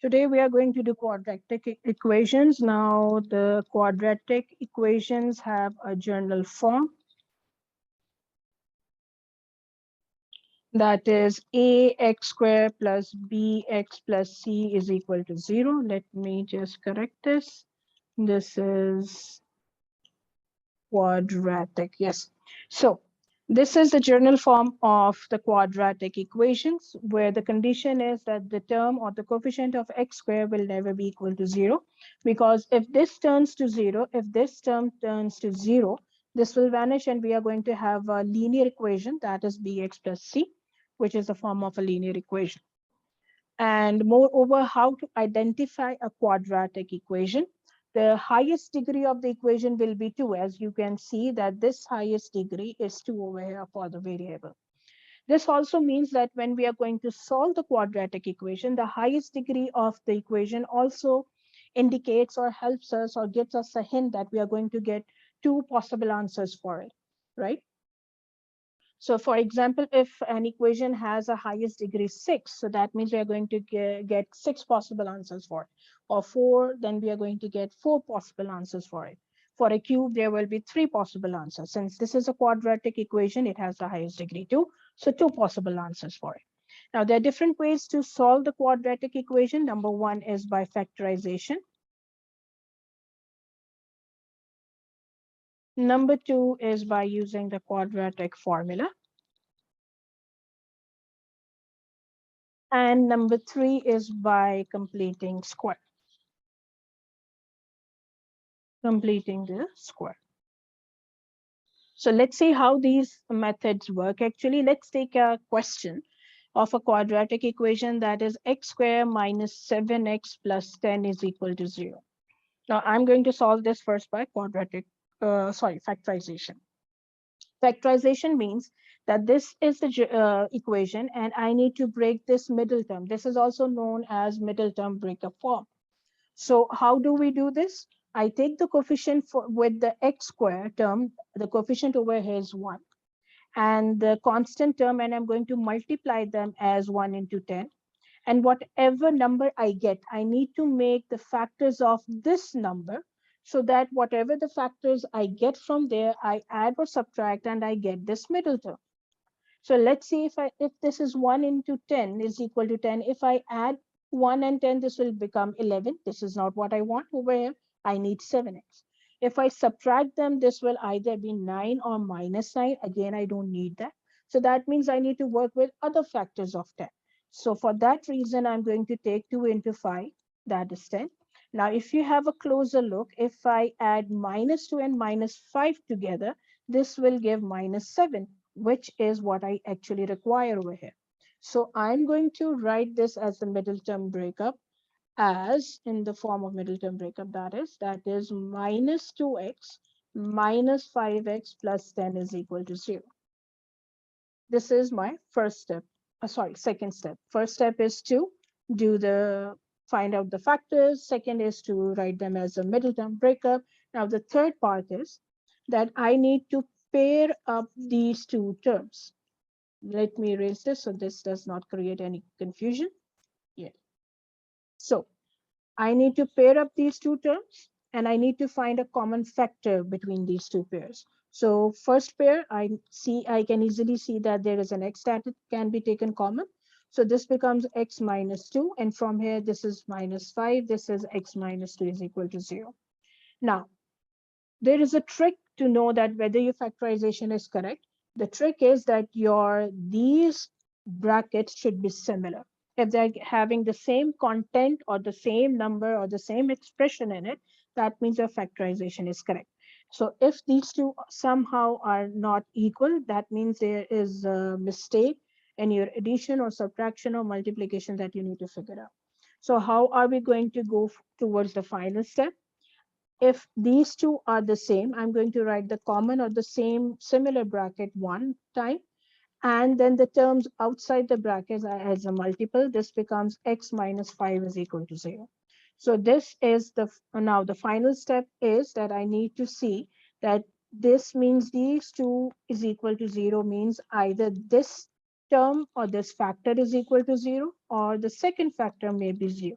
Today we are going to do quadratic equations. Now the quadratic equations have a general form, that is ax squared plus bx plus c is equal to 0. Let me just correct this. This is quadratic. Yes. So this is the general form of the quadratic equations, where the condition is that the term or the coefficient of x squared will never be equal to 0. Because if this turns to 0, if this term turns to 0, this will vanish and we are going to have a linear equation, that is bx plus c, which is the form of a linear equation. And moreover, how to identify a quadratic equation. The highest degree of the equation will be 2. As you can see that this highest degree is 2 over here for the variable. This also means that when we are going to solve the quadratic equation, the highest degree of the equation also indicates or helps us or gives us a hint that we are going to get 2 possible answers for it, right? So for example, if an equation has a highest degree 6, so that means we are going to get 6 possible answers for it. Or 4, then we are going to get 4 possible answers for it. For a cube, there will be 3 possible answers. Since this is a quadratic equation, it has the highest degree 2, so 2 possible answers for it. Now, there are different ways to solve the quadratic equation. Number 1 is by factorization. Number 2 is by using the quadratic formula. And number 3 is by completing square. Completing the square. So let's see how these methods work. Actually, let's take a question of a quadratic equation, that is x squared minus 7x plus 10 is equal to 0. Now I'm going to solve this first by factorization. Factorization means that this is the equation and I need to break this middle term. This is also known as middle term breakup form. So how do we do this? I take the coefficient with the x square term, the coefficient over here is 1, and the constant term, and I'm going to multiply them as 1 into 10. And whatever number I get, I need to make the factors of this number so that whatever the factors I get from there, I add or subtract and I get this middle term. So let's see if this is 1 into 10 is equal to 10. If I add 1 and 10, this will become 11. This is not what I want over here. I need 7x. If I subtract them, this will either be 9 or minus 9. Again, I don't need that. So that means I need to work with other factors of 10. So for that reason, I'm going to take 2 into 5. That is 10. Now, if you have a closer look, if I add minus 2 and minus 5 together, this will give minus 7, which is what I actually require over here. So I'm going to write this as the middle term breakup, as in the form of middle term breakup, that is minus 2x minus 5x plus 10 is equal to 0. This is my first step. Second step. First step is to find out the factors. Second is to write them as a middle term breakup. Now the third part is that I need to pair up these two terms. Let me erase this so this does not create any confusion. Yeah. So I need to pair up these two terms and I need to find a common factor between these two pairs. So first pair, I can easily see that there is an x that can be taken common. So this becomes x minus 2. And from here, this is minus 5. This is x minus 2 is equal to 0. Now, there is a trick to know that whether your factorization is correct. The trick is that these brackets should be similar. If they're having the same content or the same number or the same expression in it, that means your factorization is correct. So if these two somehow are not equal, that means there is a mistake in your addition or subtraction or multiplication that you need to figure out. So how are we going to go towards the final step? If these two are the same, I'm going to write the common or the same similar bracket one time, and then the terms outside the brackets as a multiple. This becomes x minus 5 is equal to 0. So this is now the final step is that I need to see that this means these two is equal to 0 means either this term or this factor is equal to 0 or the second factor may be 0.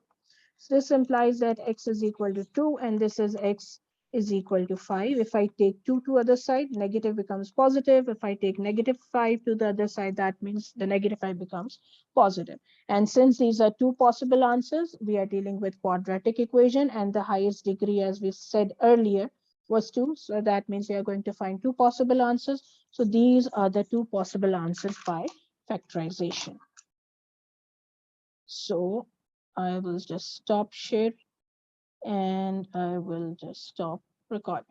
So this implies that x is equal to 2 and this is x is equal to 5. If I take 2 to other side, negative becomes positive. If I take negative 5 to the other side, that means the negative 5 becomes positive. And since these are two possible answers, we are dealing with quadratic equation and the highest degree, as we said earlier, was 2. So that means we are going to find two possible answers. So these are the two possible answers by factorization. So I will just stop share and I will just stop recording.